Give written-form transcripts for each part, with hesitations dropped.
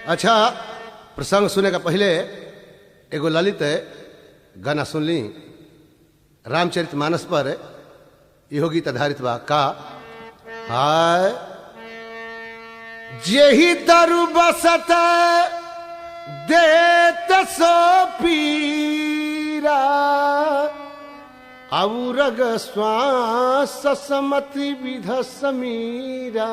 अच्छा, प्रसंग सुने का पहले एगो ललित गाना सुन ली। रामचरितमानस पर इहो गीत आधारित बा। का हाय जेहि तरु बसत देत सो पीरा औरग श्वास समति विध समीरा।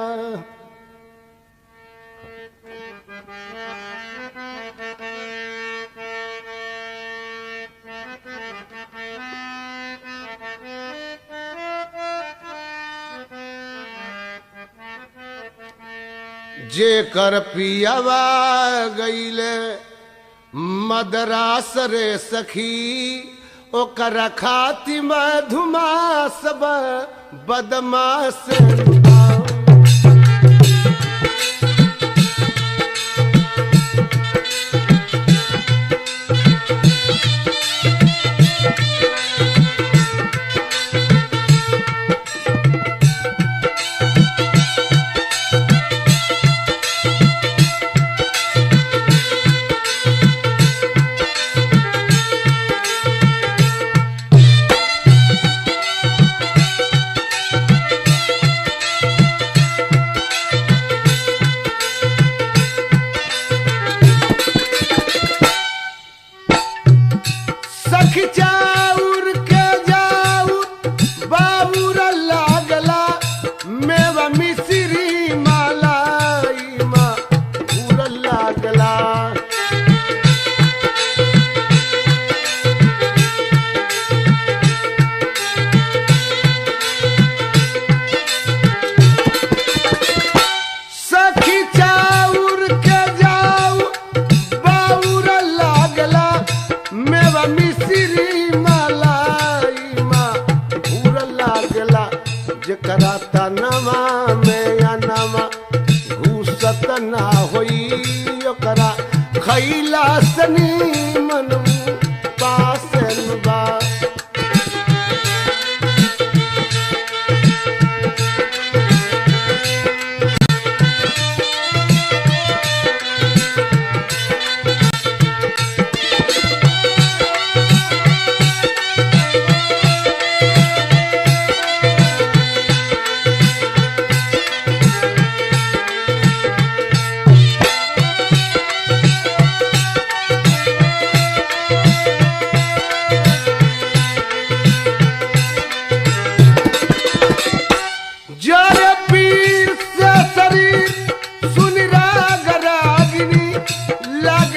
जे कर पियावा गईले मदरास रे सखी ओकर खाति मधुमास बदमाश। चाउर के जाउर बाबूर लागला मेवा मिश्री मलाई माँ लागला। सखी चाउर के जाउर बाबूर लागला मेवा मिश्री जकरा तनमा में अनमा घूसत ना होई ओकरा खैला सनी मन पासन बा।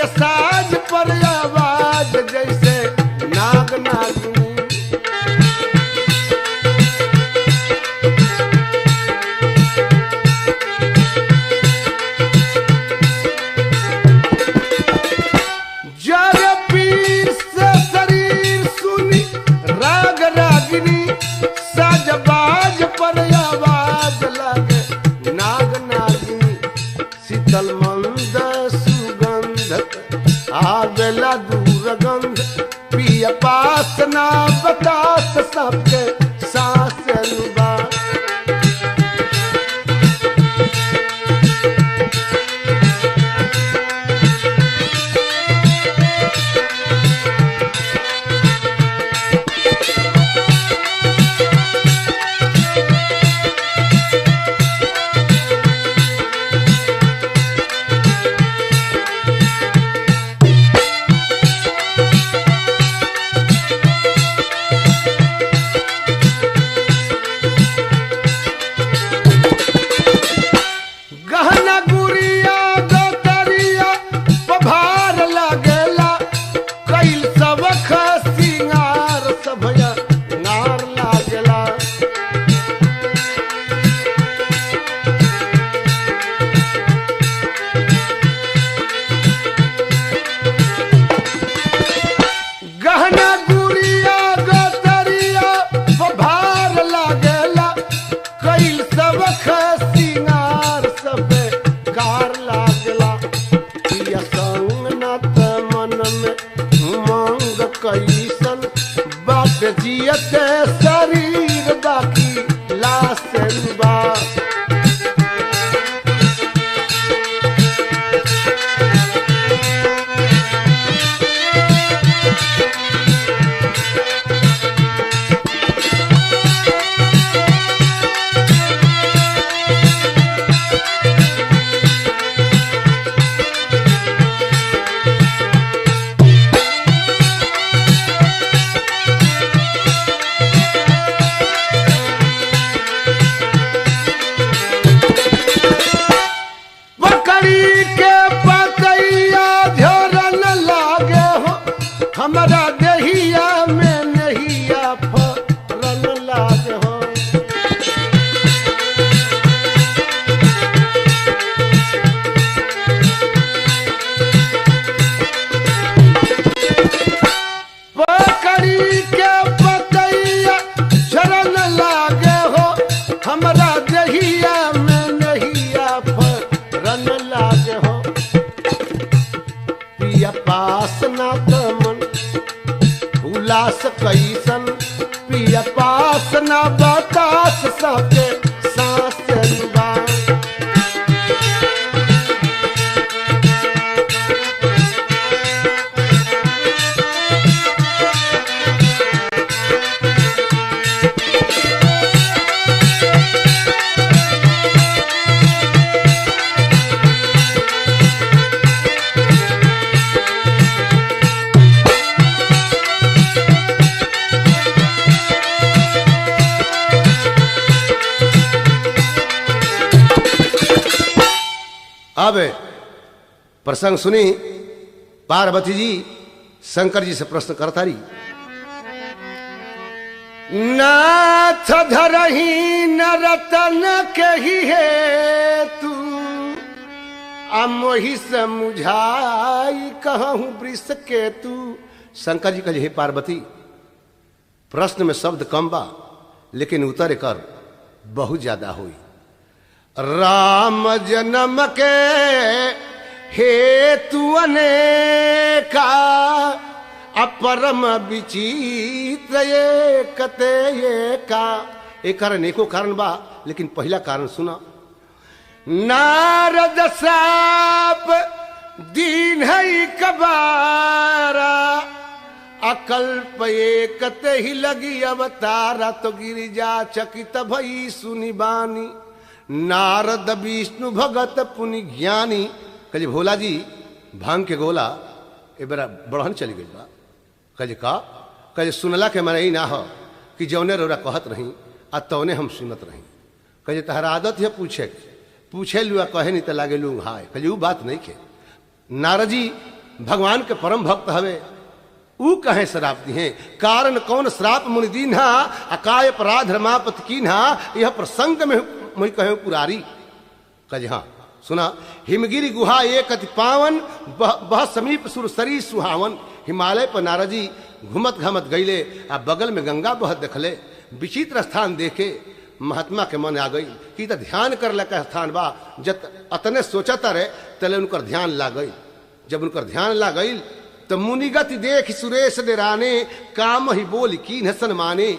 साज पर आवाज जैसे नाग नागिनी। जग पीर से शरीर सुनी राग रागिनी साज बाज पर आवाज लागे नाग नागिनी। शीतल मंद आवेला दूर गंध पिया पास ना बतास सबके सांस अनुबा। ना बतास सबके सांस बा। अब प्रसंग सुनी, पार्वती जी शंकर जी से प्रश्न करता रही। नाथ धरही न रतन कही है तू, मोहि समुझाई कहूँ वृष के तू। शंकर जी कहे, हे पार्वती, प्रश्न में शब्द कम बा लेकिन उतर कर बहुत ज्यादा हुई। राम जन्म के हेतु अनेका, अपरम विचित्र ये कते ये का। एक कारण एको कारण बा, लेकिन पहला कारण सुना। नारद साप दीन है कबारा, अकल्प एकत ही लगी अवतारा। तो गिरिजा चकित भई सुनी बानी, नारद विष्णु भगत पुनि ज्ञानी। कहे भोला जी भांग के गोला ए बड़ा बढ़न चली गई बा। कहे का? कहे सुनला के माने ही ना हो कि जौने रोरा कहत रही आ तौने हम सुनत रही। कहे तहरा आदत है पूछे लुआ कहे नहीं तो लागे लू हाय। कहे वो बात नहीं के। नारद जी भगवान के परम भक्त हवे, ऊ कहे श्राप दी है। कारण कौन श्राप मुनि दीन्हा, अकाय अपराध रमापत कीन्हा। यह प्रसंग में मैं कहे पुरारी। कहे हाँ सुना। हिमगिरी गुहा एक अति पावन, बह समीप सुरसरी सुहावन। हिमालय पर नारद जी घुमत घमत गईले, आ बगल में गंगा बहत देखले। विचित्र स्थान देखे महात्मा के मन आ गई कि ध्यान कर लगा स्थान बा। जत अतने सोचता रहे तले उनकर ध्यान ला गई। जब उनकर ध्यान ला गई तो मुनिगति देख सुरेश डेराने, काम ही बोल की हसन माने।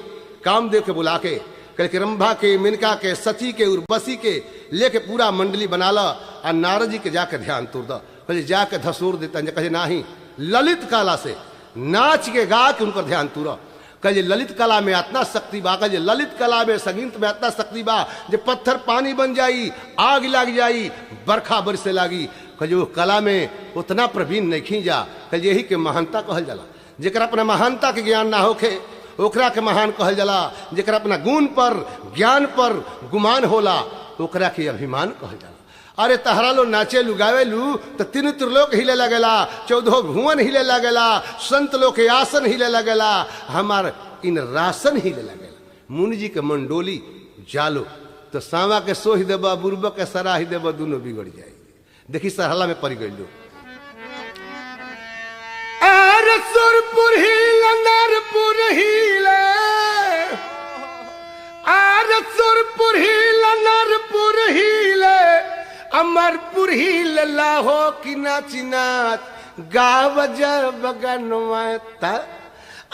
काम देख के बुला के कल रंभा के, मिनका के, सती के, उर्वशी के लेके पूरा मंडली बना ला। और नारद जी के जाके ध्यान तुर द। कहे जाके धसूर देता। कहे नाही, ललित कला से नाच के गा के उनकर ध्यान तुरा। कहे ललित कला में इतना शक्ति बा। कहे ललित कला में संगीत में इतना शक्ति बा जो पत्थर पानी बन जाई, आग लग जाई, बरखा बरसे लागी। कहे वो कला में उतना प्रवीण नहीं खींचा। कहे यही के महानता कहल जाला। जेकर अपना महानता के ज्ञान ना होखे ओकरा के महान कहल जाला। जेकर अपना गुण पर ज्ञान पर गुमान होला ओकरा के अभिमान कहल जाला। अरे तहरा लो नाचे लुगावे लू तो तीन त्रिलोक हिले लगेला, 14 भुवन हिले लगेला, संत लोग के आसन हिले लगेला, हमार इन रासन हिले लगेला। मुनि जी के मंडोली जालो तो सांवा के सोही देबा, बुरबा के सराही देबा, दोनों बिगड़ जाए। देखी सरहला में पड़ गई लो। सुरपुर हिले, नरपुर हिले, सुरपुर हिले, नरपुर हिले, अमरपुर हिले। लाहो की नाची नाच गाव जब गनवाता।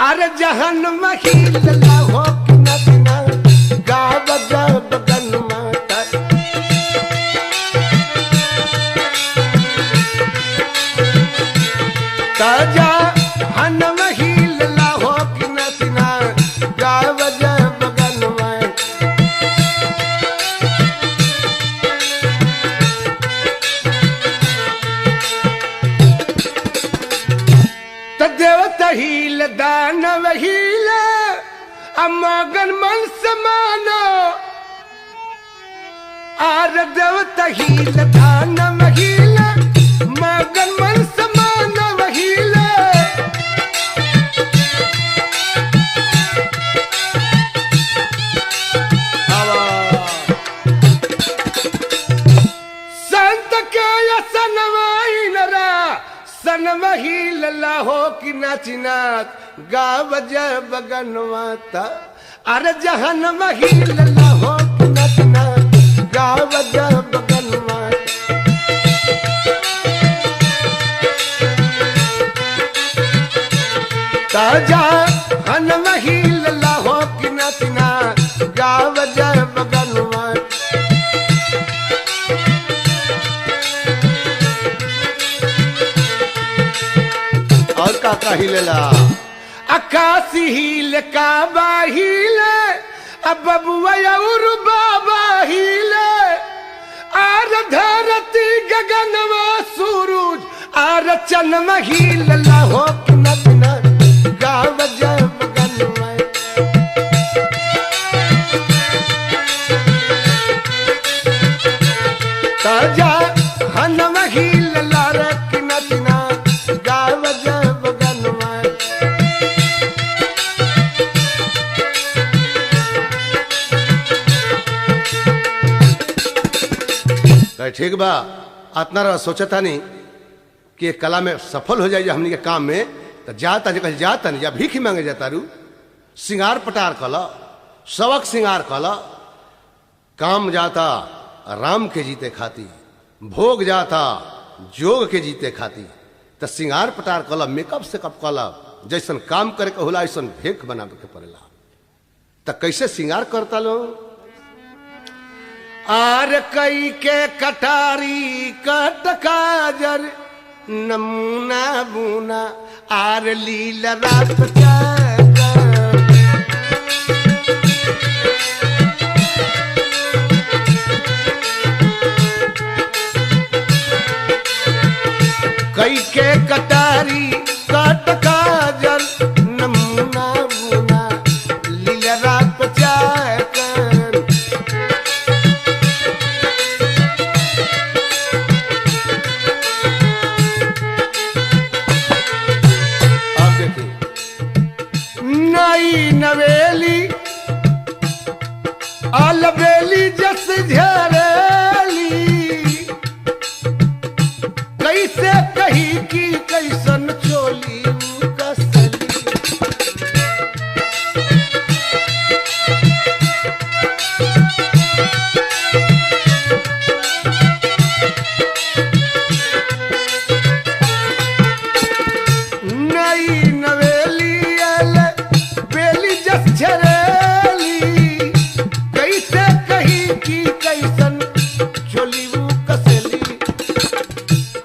अरे जहन महिल लाहो की नाची नाच गाव जब गनवाता। ताजा हन महिल लाहो की नाची नाच गाव जब गनवाता। देवता हील दानव हील, अमगन मन समानो। आर देवता हील दानव हील, मगन मन समानो हील। संत के सनवाई नरा, सनवहील लाहो की नाची नाच गाव जब गनवाता। अरे जहन वहील लाहो की नाची नाच गाव जब गनवाता। ताजा हन वहील लाहो की नाची नाच गाव जय बगनवा। और का हिलेला आकाशी हिले काबा हिले अब बबुआ और बाबा हिले आर धरती गगनवा सूरज आर चंद्रमा हिलला हो किना बिना गाव जय बगनवा। ताजा हनवा हिलला रे किना बिना गाव जय बगनवा। ठीक बा अतना रहा सोचता नहीं कि कला में सफल हो जाए हमनी के काम में तो जाता जगह जाता नहीं या भीख मांगे जाता रू सिंगार पटार कला सबक सिंगार कला काम जाता राम के जीते खाती भोग जाता जोग के जीते खाती तो सिंगार पटार कला मेकअप से कप कला जैसन काम करे के होला ऐसा भेक बनावे के पड़ेला। तो कैसे सिंगार करता लो आर कई के कटारी कट काजर नमूना बुना आर लीला रात कई के कटारी कट काजर नमूना बुना लीला रात नवेली अलबेली जस झरेली कैसे कही की कैसन चोली कसली। नई नवेली झरेली कैसे कही की कैसन चोली कसली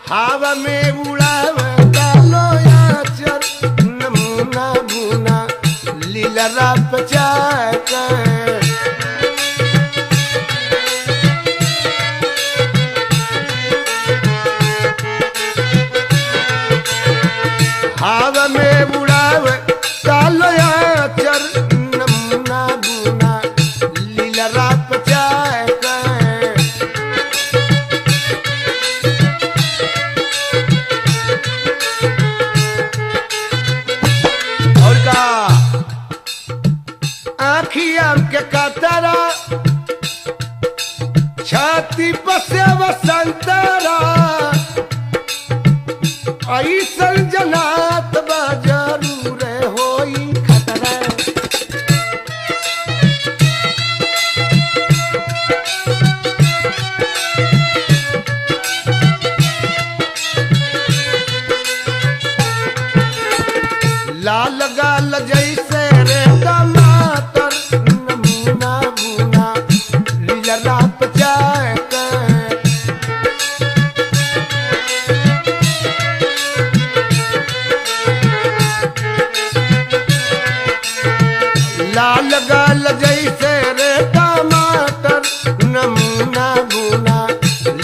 हवा में उड़ावे डालो याचर नमूना बुना लीला रात हवा में उड़ावे डालो याचर के कतरा छाती पसे वसंतरा ऐसन जनात बा जरूर होई खतरा। लाल गाल जैसे रे टमाटर नमूना बुना लीला रात लाल गाल जैसे रे टमाटर नमूना बुना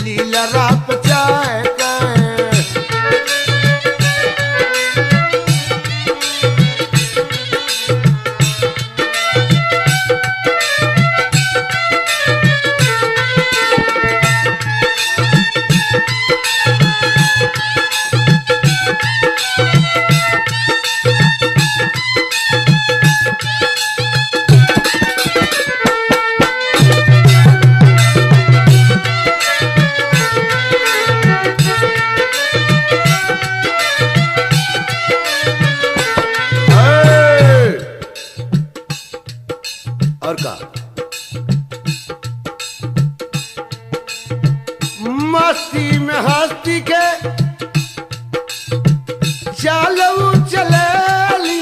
लीला रात और का मस्ती में हस्ती के चालू चलेली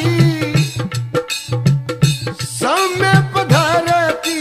समय पधरती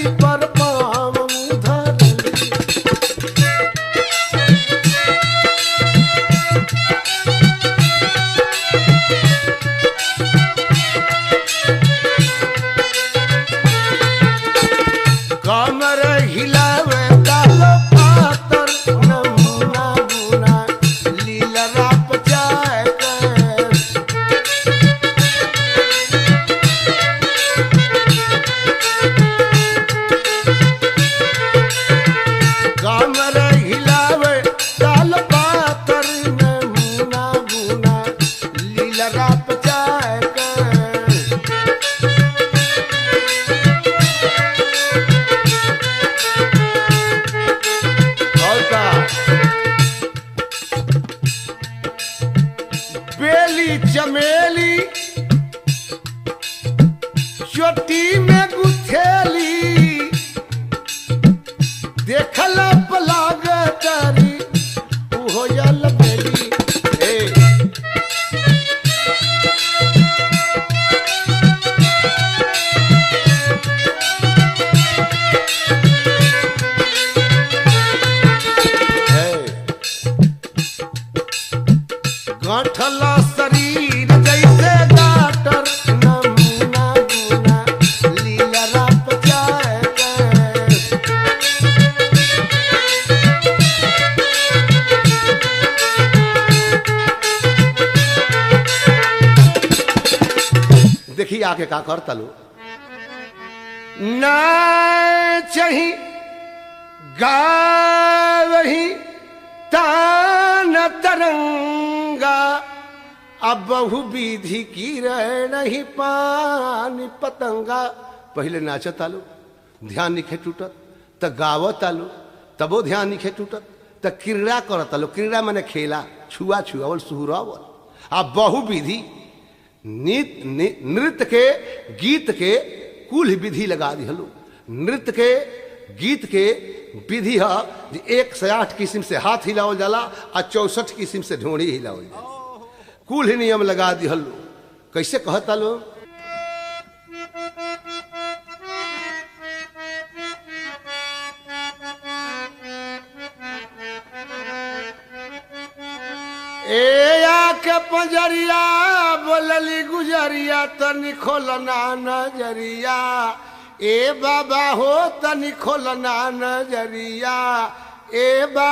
जाके का करता लो नाचही गावही तान तरंगा अब बहु विधि की नहीं पानी पतंगा। पहले नाचत आलो ध्यान निखे टूटत त गावत आलो तबो ध्यान निखे टूटत त क्रीड़ा करत आलो। क्रीड़ा माने खेला छुआ छुआवल सुहुरावल। अब बहु विधि नृत्य के गीत के कुल विधि लगा दिहलो। नृत्य के गीत के विधि है 108 किस्म से हाथ हिलावल जाला और 64 किस्म से ढोड़ी हिलावल जाला। कुल ही नियम लगा दिहलो। कैसे कहता लो ए आके पंजरिया बोलली गुजरिया तनी खोलना नजरिया ए बाबा हो तनी खोलना नजरिया ए बा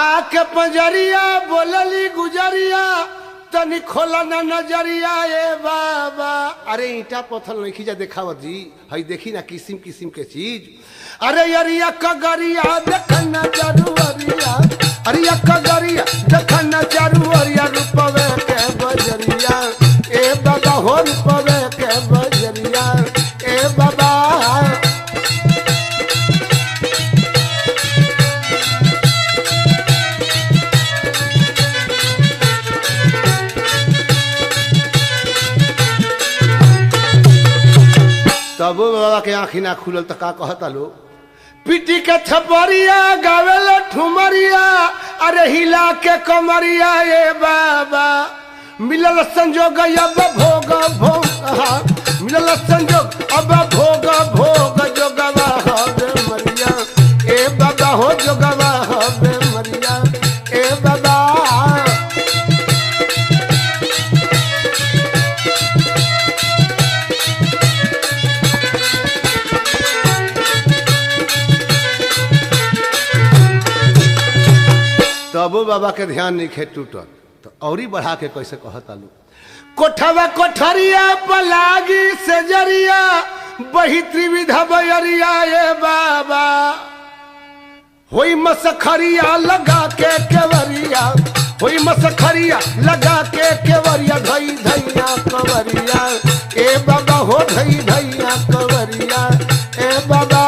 आके पंजरिया बोलली गुजरिया तनी खोलना नजरिया ए बाबा। अरे ईटा पत्थर नहीं खींचा देखावत जी हई देखी ना किस्म किस्म के चीज। अरे अरिया कगरिया देखना जरूरिया अरिया कगरिया देखना जरूरिया रूपवे के बजरिया ए बाबा हो रूपवे के बजरिया ए बाबा। तब बाबा के आँखी ना खुलल तो का कहता लो पिटी के थपरिया गावेल ठुमरिया अरे हिला के कमरिया ए बाबा। मिलल संजोग अब भोग भोग मिलल संजोग अब भोग भोग जोगवा हबे मरिया ए बाबा हो जोगवा हबे मरिया ए बाबा। तबो बाबा के ध्यान नहीं खे टूटत तो औरी बढ़ा के कैसे कहता लो कोठवा कोठरिया पलागी से जरिया बही त्रिविधा बयरिया ए बाबा। होई मसखरिया लगा के केवरिया होई मसखरिया लगा के केवरिया धई धैया कवरिया ए बाबा हो धई धैया कवरिया ए बाबा।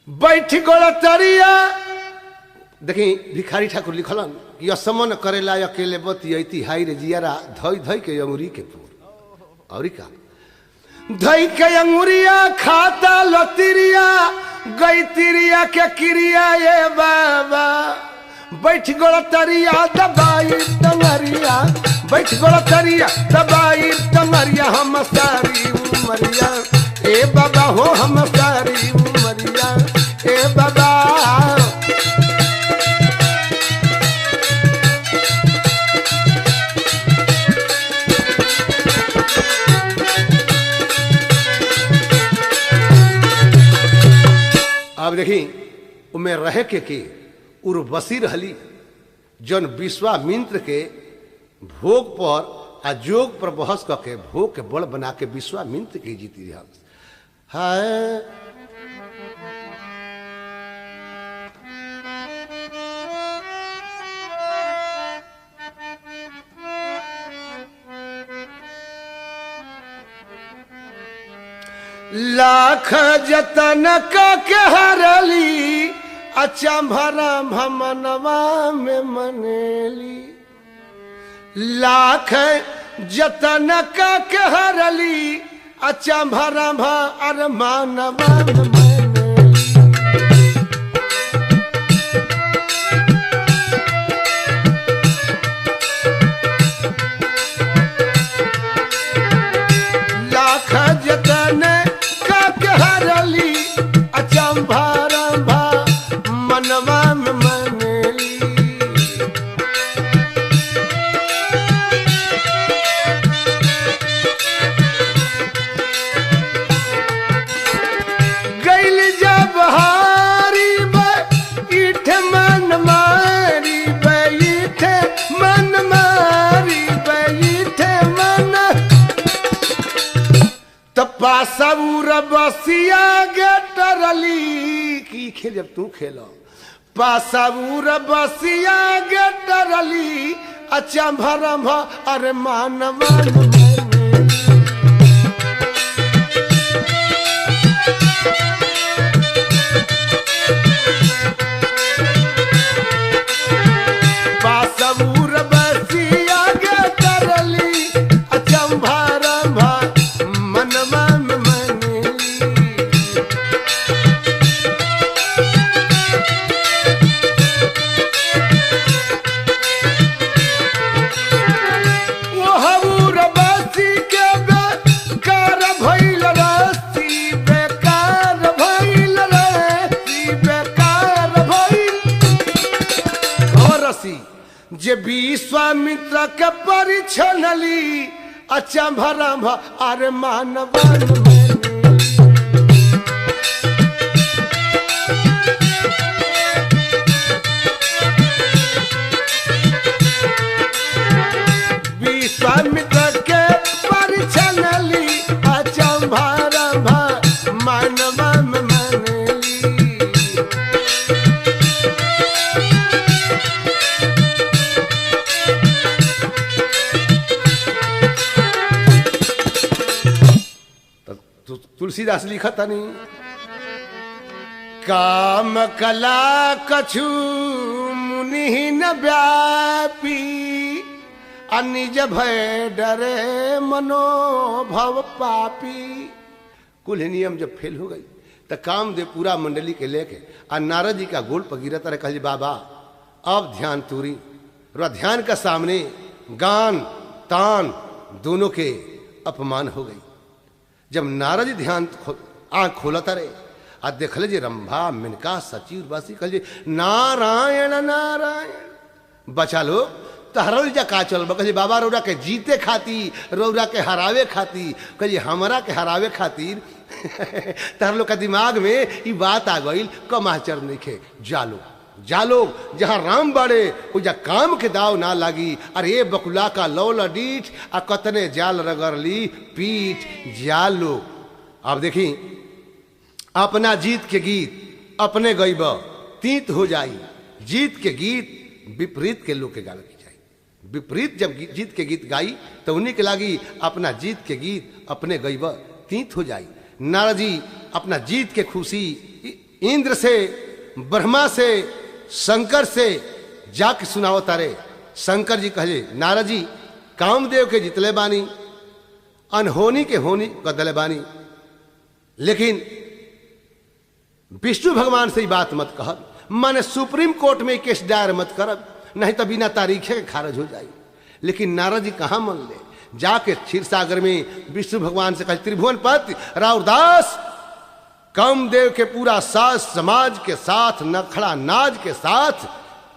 बैठी गोला तरिया देखी भिखारी ठाकुर लिखलन कि असमन करेला अकेले बती हाई रे जियारा धई धई के अंगुरी के पूर और का धई के अंगुरिया खाता लतिरिया गई तिरिया के क्रिया ये बाबा। बैठ गोला तरिया दबाई तंगरिया बैठ गोला तरिया दबाई तंगरिया हम सारी उमरिया ए बाबा हो हम सारी उमरिया ए बाबा। अब देखी उमें रह के उर्वशी रहली जन विश्वामित्र के भोग पर आ जोग पर बहस करके भोग के बड़ बना के विश्वामित्र के जीती रहा। हाय लाख जतन के हरली अच्छा भरा भमनवा में मनेली लाख जतन के हरली अच्छा भरा भर मानवा में मनेली। लाख जतन हरली अचंभा मनवा में मनेली। पासौर बसिया गेटरली की खेल जब तू खेलो पासौर बसिया गेटरली अच्छा भरम अरे मानवन पासौर बसिया गेटरली अच्छा भरम मनवा में जे विश्वामित्र के परिछनली अच्छा भरम अरे मानवन विश्वामित्र के परिछनली अच्छा भरम मानवन तुलसीदास लिखा था नहीं काम कला कछु मुनि न व्यापी अनिज भय डरे मनोभव पापी। कुल नियम जब फेल हो गई तो कामदेव पूरा मंडली के लेके और नारद जी का गोल पर गिरता रहे कहे बाबा अब ध्यान तूरी और ध्यान का सामने गान तान दोनों के अपमान हो गई। जब नारद जी ध्यान आँख खोलता रहे आ देखल जे रंभा मिनका सची उर्वासी कहे नारायण नारायण बचा लो तहरल जा का चल कहे बाबा रौरा के जीते खातिर रौरा के हरावे खातिर कहे हमरा के हरावे खातिर तहर लोग का दिमाग में ये बात आ गई कमाचर नहीं खे जालो जालो जहाँ राम बड़े वो जा काम के दाव ना लागी अरे बकुला का लौला डीठ आ कतने जाल रगड़ली पीठ जालो। अब देखी अपना जीत के गीत अपने गईब तीत हो जाई जीत के गीत विपरीत के लोग के गावे की जाए विपरीत जब जीत के गीत गाई तो उन्हीं के लागी अपना जीत के गीत अपने गईब तीत हो जाई। नारद जी अपना जीत के खुशी इंद्र से ब्रह्मा से शंकर से जाके सुनाओ तारे। शंकर जी कहे नारद जी कामदेव के जितले बानी अनहोनी के होनी कदले बानी लेकिन विष्णु भगवान से ही बात मत कह माने सुप्रीम कोर्ट में केस दायर मत करब नहीं तो बिना तारीखे के खारिज हो जाए। लेकिन नारद जी कहाँ मन ले जाके क्षीर सागर में विष्णु भगवान से कहे त्रिभुवन पति राउरदास कामदेव के पूरा सास समाज के साथ नखड़ा नाज के साथ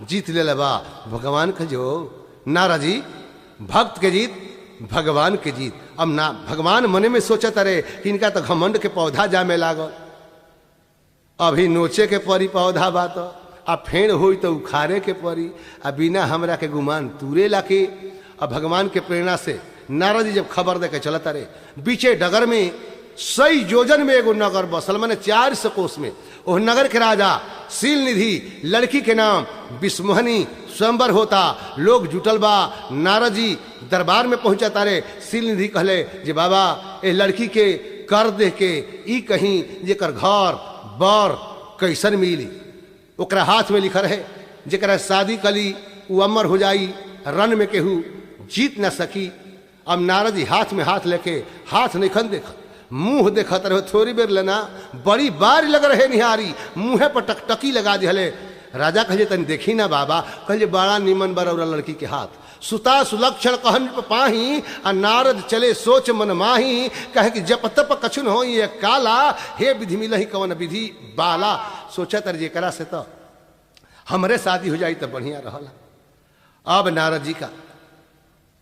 जीत ले लेबा। भगवान के जो नारद जी भक्त के जीत भगवान के जीत। अब ना भगवान मने में सोचत रहे कि इनका तो घमंड के पौधा जामे लागल अभी नोचे के परी पौधा बात आ फेड़ हो तो उखाड़े के परी आ बिना हमरा के गुमान तूरे लाके। अब भगवान के प्रेरणा से नारद जी जब खबर दे के चलता रहे बीचे डगर में 100 योजन में एगो नगर बसल मैंने 400 कोस में वो नगर के राजा शील निधि लड़की के नाम विस्मोहनी स्वयंवर होता लोग जुटल बा। नारद जी दरबार में पहुंचा तारे शील निधि कहले जे बाबा ए लड़की के कर दे के ई कहीं जेकर घर बर कैसन मिली ओकरा हाथ में लिखा रहे जेकरा शादी कली वो अमर हो जाई रन में केहू जीत न सकी। अब नारद जी हाथ में हाथ लेके हाथ नहीं खन देख मुंह देखत रहे थोड़ी बेर लेना बड़ी बार लग रहे निहारी मुँहे पर टकटकी लगा दिले। राजा कहे तन देखी ना बाबा कहे बड़ा निमन बरौरा लड़की के हाथ सुता सुलक्षण कहन पाही आ नारद चले सोच मन माही कहे कि जप तप कछुन हो ये काला हे विधि मिलही कवन विधि बाला। सोचा तर जेकरा से तो हमरे शादी हो जाई तो बढ़िया रहला। अब नारद जी का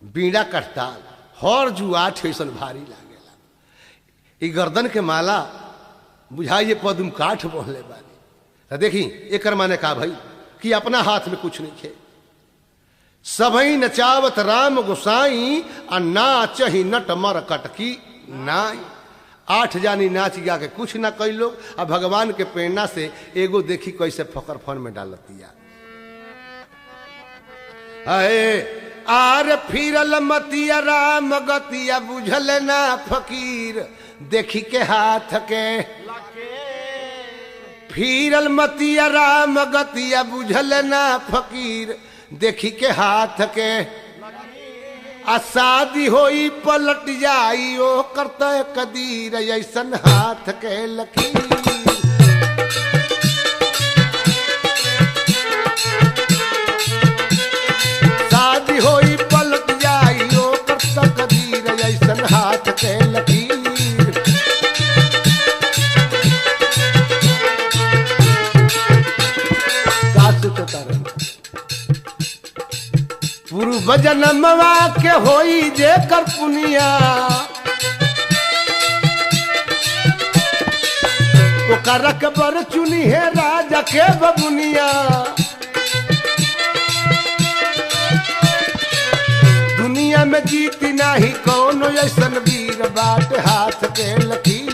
बीड़ा कटताल हर जुआ ठेसन भारी लागेला ई गर्दन के माला बुझाइए पदुम काठ बोहले बानी। तो देखी एक माने का भाई कि अपना हाथ में कुछ नहीं खे सबई नचावत राम गोसाई आ नाचही नट मर कटकी नाई। 8 जानी नाच गा के कुछ ना कई लोग, अब भगवान के प्रेरणा से एगो देखी कैसे फकर फन में डालतिया। अरे आर फिरल मतिया राम गतिया बुझल ना फकीर देखी के हाथ के, फिरल मतिया राम गतिया बुझल ना फकीर देखी के हाथ के, आ शादी होई पलट जाई ओ करता कदीर ऐसन हाथ के लकीर। शादी होई पलट जाई ओ करता कदीर ऐसन हाथ के लकीर। दास तो पूर्व जनमवा के होई जे कर पुनिया, ओकर बर चुनी है राजा के बबुनिया। दुनिया में जीती नाही कौन ऐसन वीर बाट हाथ के लकीर।